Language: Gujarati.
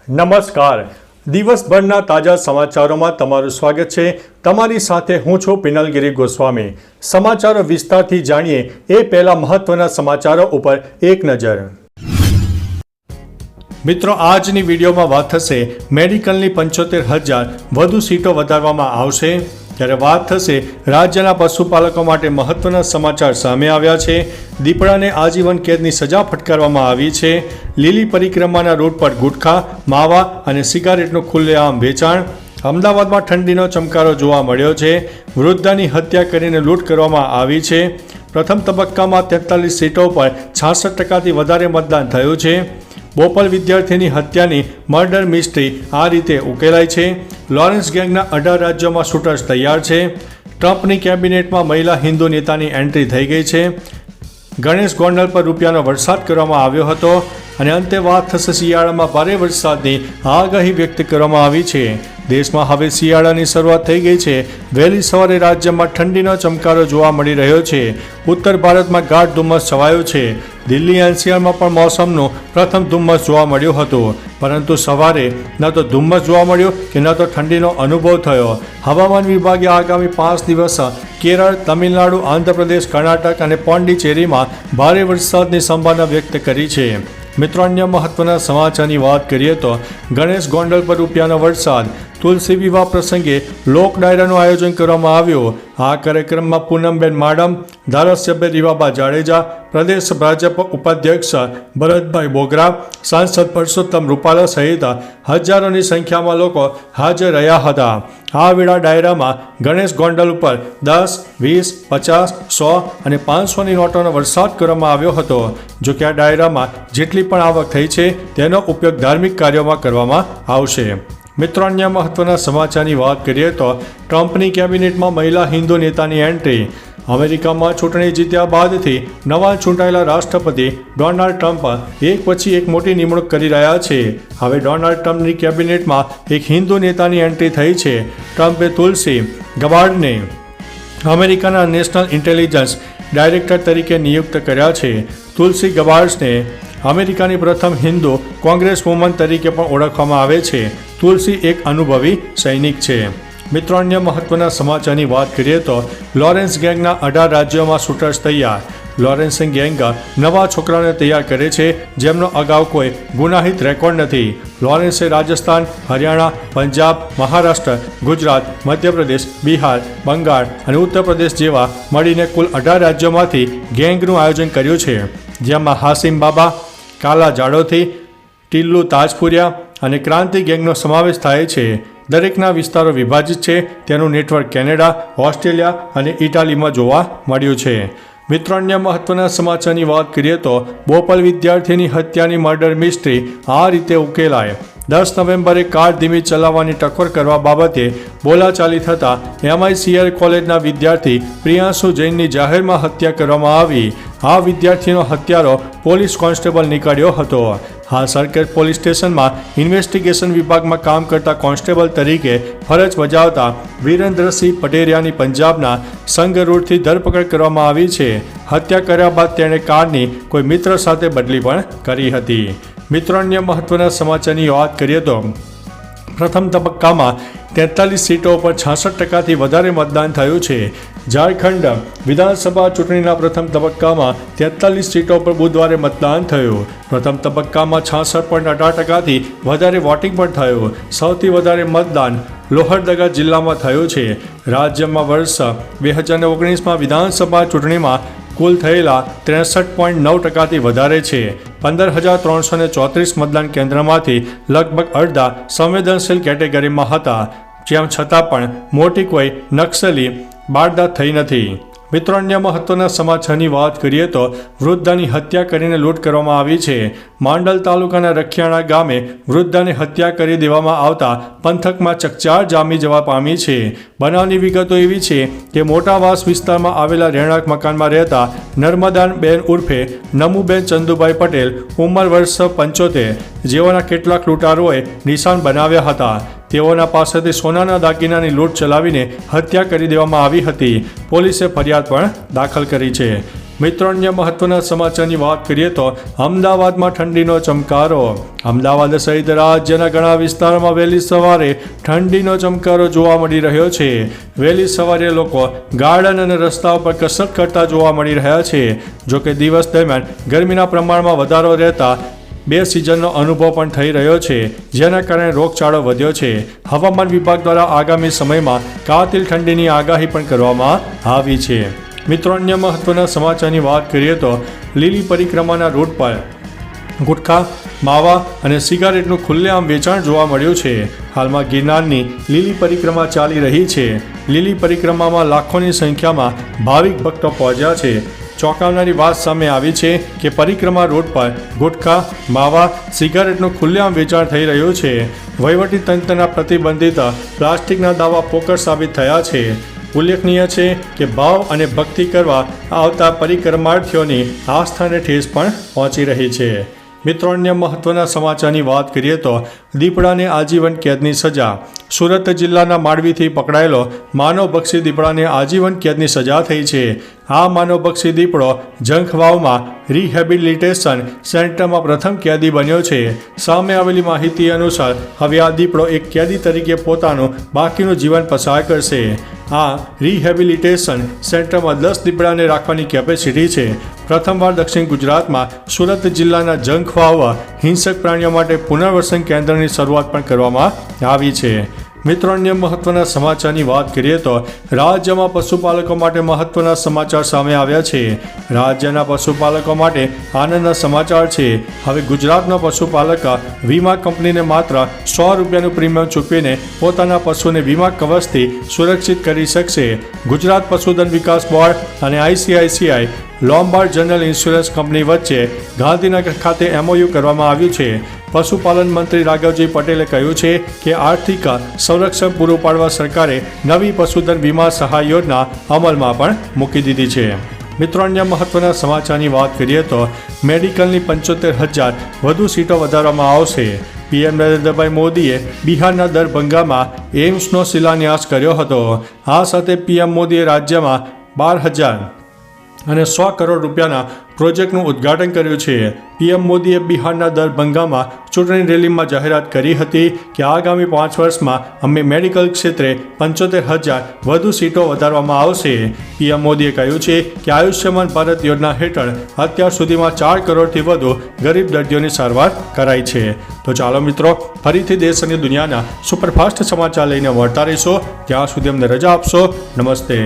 નમસ્કાર. દિવસભરના તાજા સમાચારોમાં તમારું સ્વાગત છે. તમારી સાથે હું છું પિનલગીરી ગોસ્વામી. સમાચારો વિસ્તારથી જાણીએ એ પહેલા મહત્વના સમાચારો ઉપર એક નજર. મિત્રો, આજની વિડીયોમાં વાત થશે મેડિકલની 75,000 વધુ સીટો વધારવામાં આવશે. ત્યારે વાત થશે રાજ્યના પશુપાલકો માટે મહત્વના સમાચાર સામે આવ્યા છે. દીપડાને આજીવન કેદની સજા ફટકારવામાં આવી છે. લીલી પરિક્રમાના રૂટ પર ગુટખા, માવા અને સિગારેટનું ખુલ્લેઆમ વેચાણ. અમદાવાદમાં ઠંડીનો ચમકારો જોવા મળ્યો છે. વૃદ્ધાની હત્યા કરીને લૂંટ કરવામાં આવી છે. પ્રથમ તબક્કામાં 43 સીટો પર 66%થી વધારે મતદાન થયું છે. બોપલ વિદ્યાર્થીની હત્યાની મર્ડર મિસ્ટ્રી આ રીતે ઉકેલાઈ છે. લોરેન્સ ગેંગના 18 રાજ્યોમાં શૂટર્સ તૈયાર છે. ટ્રમ્પની કેબિનેટમાં મહિલા હિન્દુ નેતાની એન્ટ્રી થઈ ગઈ છે. ગણેશ ગોંડલ પર રૂપિયાનો વરસાદ કરવામાં આવ્યો હતો. અને અંતે વાત થશે શિયાળામાં ભારે વરસાદની આગાહી વ્યક્ત કરવામાં આવી છે. દેશમાં હવે શિયાળાની શરૂઆત થઈ ગઈ છે. વહેલી સવારે રાજ્યમાં ઠંડીનો ચમકારો જોવા મળી રહ્યો છે. ઉત્તર ભારતમાં ગાઢ ધુમ્મસ છવાયું છે. દિલ્હી એનસીઆરમાં પણ મોસમનું પ્રથમ ધુમ્મસ જોવા મળ્યું હતું, પરંતુ સવારે ન તો ધુમ્મસ જોવા મળ્યું કે ન તો ઠંડીનો અનુભવ થયો. હવામાન વિભાગે આગામી 5 દિવસ કેરળ, તમિલનાડુ, આંધ્રપ્રદેશ, કર્ણાટક અને પોંડિચેરીમાં ભારે વરસાદની સંભાવના વ્યક્ત કરી છે. મિત્રો, અન્ય મહત્વના સમાચારની વાત કરીએ તો ગણેશ ગોંડલ પર રૂપિયાનો વરસાદ. તુલસી વિવાહ પ્રસંગે લોક ડાયરાનું આયોજન કરવામાં આવ્યું. આ કાર્યક્રમમાં પૂનમબેન માડમ, ધારાસભ્ય રીવાબા જાડેજા, પ્રદેશ ભાજપ ઉપાધ્યક્ષ ભરતભાઈ બોગરા, સાંસદ પરસોત્તમ રૂપાલા સહિત હજારોની સંખ્યામાં લોકો હાજર રહ્યા હતા. આ વેળા ડાયરામાં ગણેશ ગોંડલ ઉપર 10, 20, 50, 100 અને 500ની નોટોનો વરસાદ કરવામાં આવ્યો હતો. જો કે આ ડાયરામાં જેટલી પણ આવક થઈ છે તેનો ઉપયોગ ધાર્મિક કાર્યોમાં કરવામાં આવશે. મિત્રો, અન્ય મહત્વના સમાચારની વાત કરીએ તો ટ્રમ્પની કેબિનેટમાં મહિલા હિન્દુ નેતાની એન્ટ્રી. અમેરિકામાં ચૂંટણી જીત્યા બાદથી નવા ચૂંટાયેલા રાષ્ટ્રપતિ ડોનાલ્ડ ટ્રમ્પ એક પછી એક મોટી નિમણૂક કરી રહ્યા છે. હવે ડોનાલ્ડ ટ્રમ્પની કેબિનેટમાં એક હિન્દુ નેતાની એન્ટ્રી થઈ છે. ટ્રમ્પે તુલસી ગબાર્ડને અમેરિકાના નેશનલ ઇન્ટેલિજન્સ ડાયરેક્ટર તરીકે નિયુક્ત કર્યા છે. તુલસી ગબાર્ડને અમેરિકાની પ્રથમ હિન્દુ કોંગ્રેસ વુમન તરીકે પણ ઓળખવામાં આવે છે. તુલસી એક અનુભવી સૈનિક છે. મિત્રો, અન્ય મહત્વના સમાચારની વાત કરીએ તો લોરેન્સ ગેંગના 18 રાજ્યોમાં શૂટર્સ તૈયાર. લોરેન્સ ગેંગ નવા છોકરાઓને તૈયાર કરે છે જેમનો અગાઉ કોઈ ગુનાહિત રેકોર્ડ નથી. લોરેન્સે રાજસ્થાન, હરિયાણા, પંજાબ, મહારાષ્ટ્ર, ગુજરાત, મધ્યપ્રદેશ, બિહાર, બંગાળ અને ઉત્તર પ્રદેશ જેવા મળીને કુલ 18 રાજ્યોમાંથી ગેંગનું આયોજન કર્યું છે. જેમાં હાસિમ બાબા, કાલા જાડોથી, ટિલ્લુ તાજપુરિયા અને ક્રાંતિ ગેંગનો સમાવેશ થાય છે. દરેકના વિસ્તારો વિભાજિત છે. તેનું નેટવર્ક કેનેડા, ઓસ્ટ્રેલિયા અને ઇટાલીમાં જોવા મળ્યું છે. મિત્રો, અન્ય મહત્વના સમાચારની વાત કરીએ તો બોપલ વિદ્યાર્થીની હત્યાની મર્ડર મિસ્ટ્રી આ રીતે ઉકેલાય. 10 નવેમ્બરે કાર ધીમી ચલાવવાની ટકોર કરવા બાબતે બોલાચાલી થતાં MICL કોલેજના વિદ્યાર્થી પ્રિયાંશુ જૈનની જાહેરમાં હત્યા કરવામાં આવી. આ વિદ્યાર્થીનો હત્યારો પોલીસ કોન્સ્ટેબલ નીકળ્યો હતો. આ સરકારી પોલીસ સ્ટેશનમાં ઇન્વેસ્ટિગેશન વિભાગમાં કામ કરતા કોન્સ્ટેબલ તરીકે ફરજ બજાવતા વિરેન્દ્રસિંહ પટેરિયાની પંજાબના સંગરૂરથી ધરપકડ કરવામાં આવી છે. હત્યા કર્યા બાદ તેણે કારની કોઈ મિત્ર સાથે બદલી પણ કરી હતી. મિત્રો, અન્ય મહત્વના સમાચારની વાત કરીએ તો પ્રથમ તબક્કામાં 43 સીટો પર 66%થી વધારે મતદાન થયું છે. ઝારખંડ વિધાનસભા ચૂંટણીના પ્રથમ તબક્કામાં 43 સીટો પર બુધવારે મતદાન થયું. પ્રથમ તબક્કામાં 66.18%થી વધારે વોટિંગ પણ થયું. સૌથી વધારે મતદાન લોહરદગા જિલ્લામાં થયું છે. રાજ્યમાં વર્ષ 2019માં વિધાનસભા ચૂંટણીમાં કુલ થયેલા 63.9%થી વધારે છે. 15,334 મતદાન કેન્દ્રમાંથી લગભગ અડધા સંવેદનશીલ કેટેગરીમાં હતા. જેમ છતાં પણ મોટી કોઈ નક્સલી વારદાત થઈ નથી. મિત્રો, અન્ય મહત્વના સમાચારની વાત કરીએ તો વૃદ્ધાની હત્યા કરીને લૂંટ કરવામાં આવી છે. માંડલ તાલુકાના રખિયાણા ગામે વૃદ્ધાને હત્યા કરી દેવામાં આવતા પંથકમાં ચકચાર જામી જવા પામી છે. બનાવની વિગતો એવી છે કે મોટાવાસ વિસ્તારમાં આવેલા રહેણાંક મકાનમાં રહેતા નર્મદાબેન ઉર્ફે નમુબેન ચંદુભાઈ પટેલ, ઉંમર વર્ષ 75, જેઓના કેટલાક લૂંટારોએ નિશાન બનાવ્યા હતા. તેઓના પાસેથી સોનાના દાગીનાની લૂંટ ચલાવીને હત્યા કરી દેવામાં આવી હતી. પોલીસે ફરિયાદ પણ દાખલ કરી છે. મિત્રો અન્ય મહત્વના સમાચારની વાત કરીએ તો અમદાવાદમાં ઠંડીનો ચમકારો. અમદાવાદ સહિત રાજ્યના ઘણા વિસ્તારોમાં વહેલી સવારે ઠંડીનો ચમકારો જોવા મળી રહ્યો છે. વહેલી સવારે લોકો ગાર્ડન અને રસ્તાઓ પર કસરત કરતા જોવા મળી રહ્યા છે. જોકે દિવસ દરમિયાન ગરમીના પ્રમાણમાં વધારો રહેતા બે સિઝનનો અનુભવ પણ થઈ રહ્યો છે, જેના કારણે રોગચાળો વધ્યો છે. હવામાન વિભાગ દ્વારા આગામી સમયમાં કાતિલ ઠંડીની આગાહી પણ કરવામાં આવી છે. મિત્રો અન્ય મહત્વના સમાચારની વાત કરીએ તો લીલી પરિક્રમાના રૂટ પર ગુટખા, માવા અને સિગારેટનું ખુલ્લેઆમ વેચાણ જોવા મળ્યું છે. હાલમાં ગિરનારની લીલી પરિક્રમા ચાલી રહી છે. લીલી પરિક્રમામાં લાખોની સંખ્યામાં ભાવિક ભક્તો પહોંચ્યા છે. ચોંકાવનારી વાત સામે આવી છે કે પરિક્રમા રોડ પર ગુટખા, માવા, સિગારેટનું ખુલ્લેઆમ વેચાણ થઈ રહ્યું છે. વહીવટી તંત્રના પ્રતિબંધિત પ્લાસ્ટિકના દાવા પોકળ સાબિત થયા છે. ઉલ્લેખનીય છે કે ભાવ અને ભક્તિ કરવા આવતા પરિક્રમાર્થીઓની આસ્થાને ઠેસ પણ પહોંચી રહી છે. મિત્રો અન્ય મહત્વના સમાચારની વાત કરીએ તો દીપડાને આજીવન કેદની સજા. સુરત જિલ્લાના માંડવીથી પકડાયેલો માનવભક્ષી દીપડાને આજીવન કેદની સજા થઈ છે. આ માનવભક્ષી દીપડો જંખવાવમાં રિહેબિલિટેશન સેન્ટરમાં પ્રથમ કેદી બન્યો છે. સામે આવેલી માહિતી અનુસાર હવે આ દીપડો એક કેદી તરીકે પોતાનું બાકીનું જીવન પસાર કરશે. આ રિહેબિલિટેશન સેન્ટરમાં 10 દીપડાને રાખવાની કેપેસિટી છે. પ્રથમવાર દક્ષિણ ગુજરાતમાં સુરત જિલ્લાના જંખવાવ હિંસક પ્રાણીઓ માટે પુનર્વસન કેન્દ્રની શરૂઆત પણ કરવામાં આવી છે. મિત્રો અન્ય મહત્વના સમાચારની વાત કરીએ તો રાજ્યમાં પશુપાલકો માટે મહત્વના સમાચાર સામે આવ્યા છે. રાજ્યના પશુપાલકો માટે આનંદના સમાચાર છે. હવે ગુજરાતનો પશુપાલક વીમા કંપનીને માત્ર ₹100નું પ્રીમિયમ ચૂકવીને પોતાના પશુને વીમા કવચથી સુરક્ષિત કરી શકશે. ગુજરાત પશુધન વિકાસ બોર્ડ અને ICICI Lombard general insurance company વચ્ચે ગાંધીનગર ખાતે MOU કરવામાં આવ્યું છે. પશુપાલન મંત્રી રાઘવજી પટેલે કહ્યું છે કે આર્થિક સંરક્ષણ પૂરું પાડવા સરકારે નવી પશુધન વીમા સહાય યોજના અમલમાં પણ મૂકી દીધી છે. મિત્રો અન્ય મહત્વના સમાચારની વાત કરીએ તો મેડિકલની 75,000 વધુ સીટો વધારવામાં આવશે. PM નરેન્દ્રભાઈ મોદીએ બિહારના દરભંગામાં એમ્સનો શિલાન્યાસ કર્યો હતો. આ સાથે PM મોદીએ રાજ્યમાં 12,000 અને 100 કરોડ રૂપિયાના પ્રોજેક્ટનું ઉદ્ઘાટન કર્યું છે. PM મોદીએ બિહારના દરભંગામાં ચૂંટણી રેલીમાં જાહેરાત કરી હતી કે આગામી 5 વર્ષમાં અમે મેડિકલ ક્ષેત્રે 75,000 વધુ સીટો વધારવામાં આવશે. PM મોદીએ કહ્યું છે કે આયુષ્યમાન ભારત યોજના હેઠળ અત્યાર સુધીમાં 4 કરોડથી વધુ ગરીબ દર્દીઓની સારવાર કરાઈ છે. તો ચાલો મિત્રો, ફરીથી દેશ અને દુનિયાના સુપરફાસ્ટ સમાચાર લઈને મળતા રહીશો. ત્યાં સુધી અમને રજા આપશો. નમસ્તે.